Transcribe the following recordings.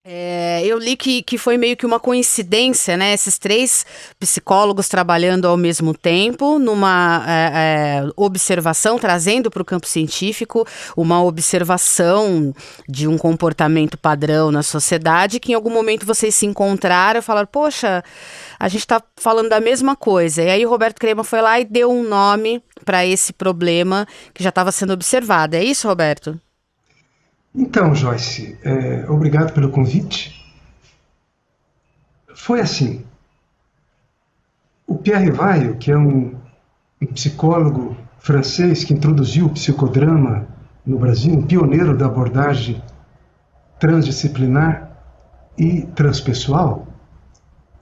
Eu li que foi meio que uma coincidência, né? Esses três psicólogos trabalhando ao mesmo tempo, numa observação, trazendo para o campo científico uma observação de um comportamento padrão na sociedade, que em algum momento vocês se encontraram e falaram, poxa, a gente está falando da mesma coisa. E aí o Roberto Crema foi lá e deu um nome para esse problema que já estava sendo observado. É isso, Roberto? Então, Joyce, obrigado pelo convite. Foi assim, o Pierre Weill, que é um psicólogo francês que introduziu o psicodrama no Brasil, um pioneiro da abordagem transdisciplinar e transpessoal,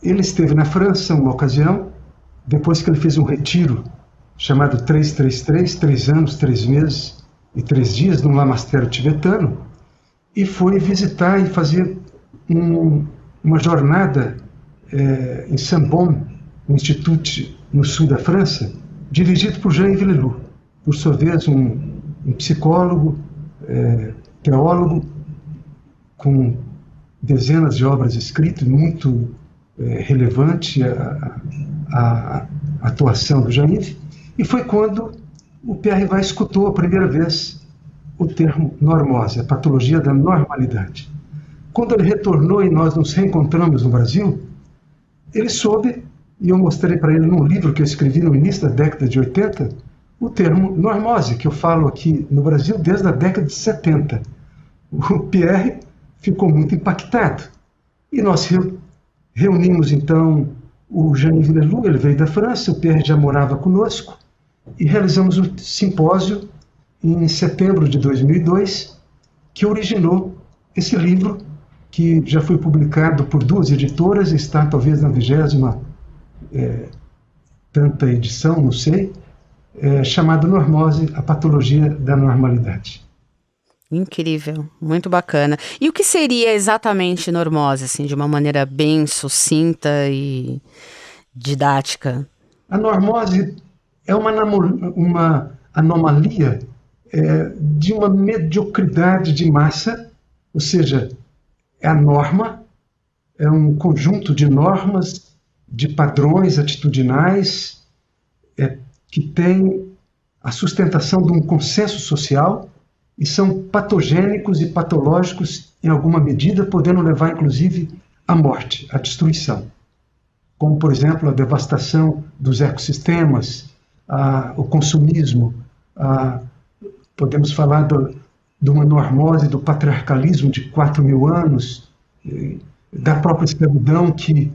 ele esteve na França uma ocasião, depois que ele fez um retiro chamado 333, 3 anos, 3 meses e 3 dias, num lamastério tibetano, e foi visitar e fazer uma jornada em Saint-Bon, um instituto no sul da França, dirigido por Jean Villelou, por sua vez um psicólogo, teólogo, com dezenas de obras escritas, muito relevante a atuação do Jean-Yves, e foi quando o Pierre Weill escutou a primeira vez o termo normose, a patologia da normalidade. Quando ele retornou e nós nos reencontramos no Brasil, ele soube, e eu mostrei para ele num livro que eu escrevi no início da década de 80, o termo normose, que eu falo aqui no Brasil desde a década de 70. O Pierre ficou muito impactado. E nós reunimos então o Jean Villelou, ele veio da França, o Pierre já morava conosco, e realizamos um simpósio em setembro de 2002, que originou esse livro, que já foi publicado por 2 editoras, está talvez na 20ª tanta edição, não sei, chamado Normose, a patologia da normalidade. Incrível, muito bacana. E o que seria exatamente normose, assim, de uma maneira bem sucinta e didática? A normose é uma anomalia de uma mediocridade de massa, ou seja, é a norma, é um conjunto de normas, de padrões atitudinais, que tem a sustentação de um consenso social e são patogênicos e patológicos em alguma medida, podendo levar inclusive à morte, à destruição. Como, por exemplo, a devastação dos ecossistemas, o consumismo, podemos falar de uma normose do patriarcalismo de 4.000 anos, da própria escravidão, que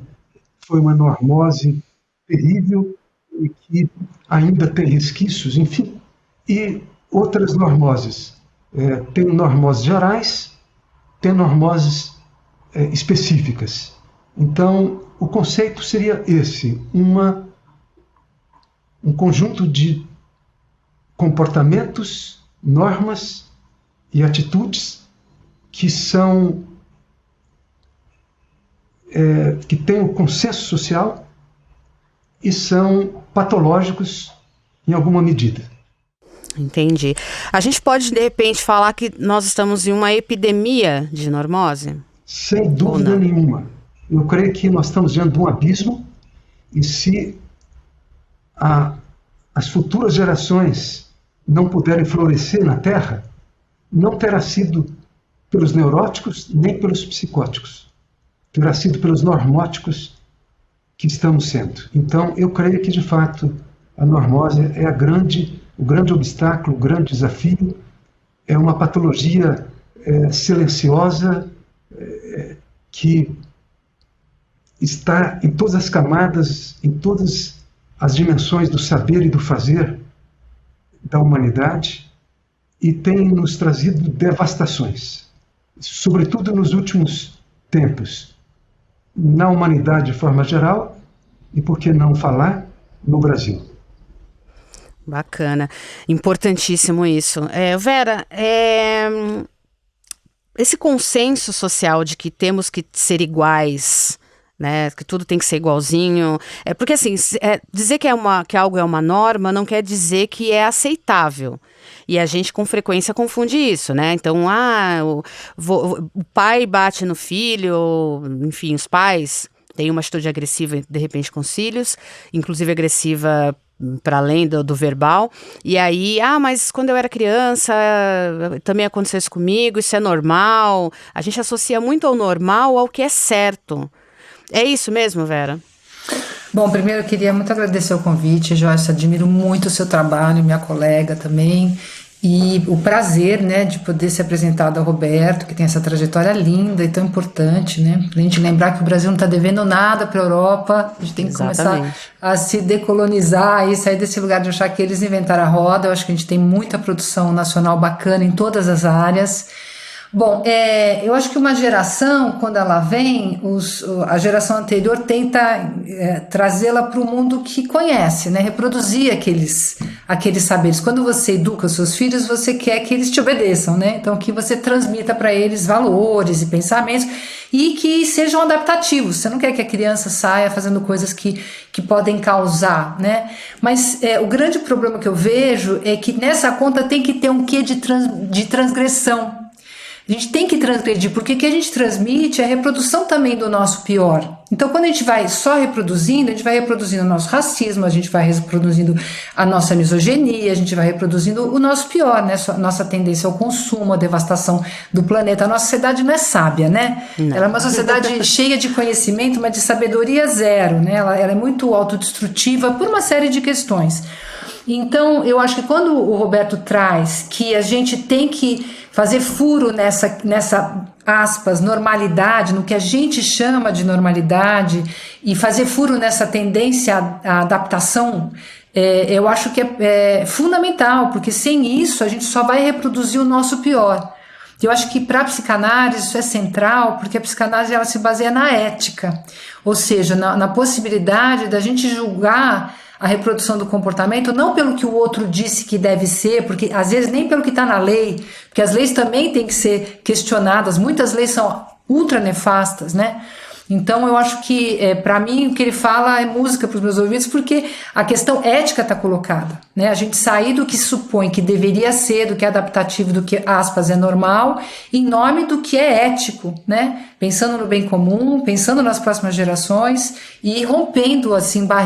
foi uma normose terrível e que ainda tem resquícios, enfim, e outras normoses. Tem normoses gerais, tem normoses específicas. Então, o conceito seria esse, um conjunto de comportamentos, normas e atitudes que que têm o consenso social e são patológicos em alguma medida. Entendi. A gente pode, de repente, falar que nós estamos em uma epidemia de normose? Sem dúvida nenhuma. Eu creio que nós estamos diante de um abismo e se as futuras gerações não puderem florescer na Terra, não terá sido pelos neuróticos nem pelos psicóticos. Terá sido pelos normóticos que estamos sendo. Então, eu creio que, de fato, a normose é o grande obstáculo, o grande desafio. É uma patologia silenciosa que está em todas as camadas, em todas as dimensões do saber e do fazer da humanidade e tem nos trazido devastações, sobretudo nos últimos tempos, na humanidade de forma geral e, por que não falar, no Brasil. Bacana, importantíssimo isso. Vera, esse consenso social de que temos que ser iguais né? Que tudo tem que ser igualzinho. Porque assim, dizer que algo é uma norma não quer dizer que é aceitável. E a gente com frequência confunde isso, né? Então, o pai bate no filho, enfim, os pais têm uma atitude agressiva, de repente, com os filhos, inclusive agressiva para além do verbal. E aí, mas quando eu era criança, também aconteceu isso comigo, isso é normal. A gente associa muito ao normal ao que é certo. É isso mesmo, Vera? Bom, primeiro eu queria muito agradecer o convite, Joyce, admiro muito o seu trabalho, minha colega também, e o prazer, né, de poder ser apresentado ao Roberto, que tem essa trajetória linda e tão importante, né, pra gente lembrar que o Brasil não está devendo nada para a Europa, a gente tem que começar a se decolonizar e sair desse lugar de achar que eles inventaram a roda. Eu acho que a gente tem muita produção nacional bacana em todas as áreas. Bom, eu acho que uma geração, quando ela vem, a geração anterior tenta trazê-la para o mundo que conhece, né? Reproduzir aqueles saberes. Quando você educa os seus filhos, você quer que eles te obedeçam, né? Então, que você transmita para eles valores e pensamentos e que sejam adaptativos. Você não quer que a criança saia fazendo coisas que podem causar, né? Mas o grande problema que eu vejo é que nessa conta tem que ter um quê de transgressão. A gente tem que transgredir, porque o que a gente transmite é a reprodução também do nosso pior. Então, quando a gente vai só reproduzindo, a gente vai reproduzindo o nosso racismo, a gente vai reproduzindo a nossa misoginia, a gente vai reproduzindo o nosso pior, né? A nossa tendência ao consumo, a devastação do planeta. A nossa sociedade não é sábia, né? Não. Ela é uma sociedade cheia de conhecimento, mas de sabedoria zero, né? Ela é muito autodestrutiva por uma série de questões. Então, eu acho que quando o Roberto traz que a gente tem que fazer furo nessa aspas, normalidade, no que a gente chama de normalidade, e fazer furo nessa tendência à adaptação, eu acho que é fundamental, porque sem isso a gente só vai reproduzir o nosso pior. Eu acho que para a psicanálise isso é central, porque a psicanálise ela se baseia na ética, ou seja, na possibilidade da gente julgar a reprodução do comportamento, não pelo que o outro disse que deve ser, porque às vezes nem pelo que está na lei, porque as leis também têm que ser questionadas, muitas leis são ultra nefastas, né? Então eu acho que, para mim, o que ele fala é música para os meus ouvidos, porque a questão ética está colocada, né? A gente sair do que supõe que deveria ser, do que é adaptativo, do que, aspas, é normal, em nome do que é ético, né? Pensando no bem comum, pensando nas próximas gerações e rompendo, assim, barreiras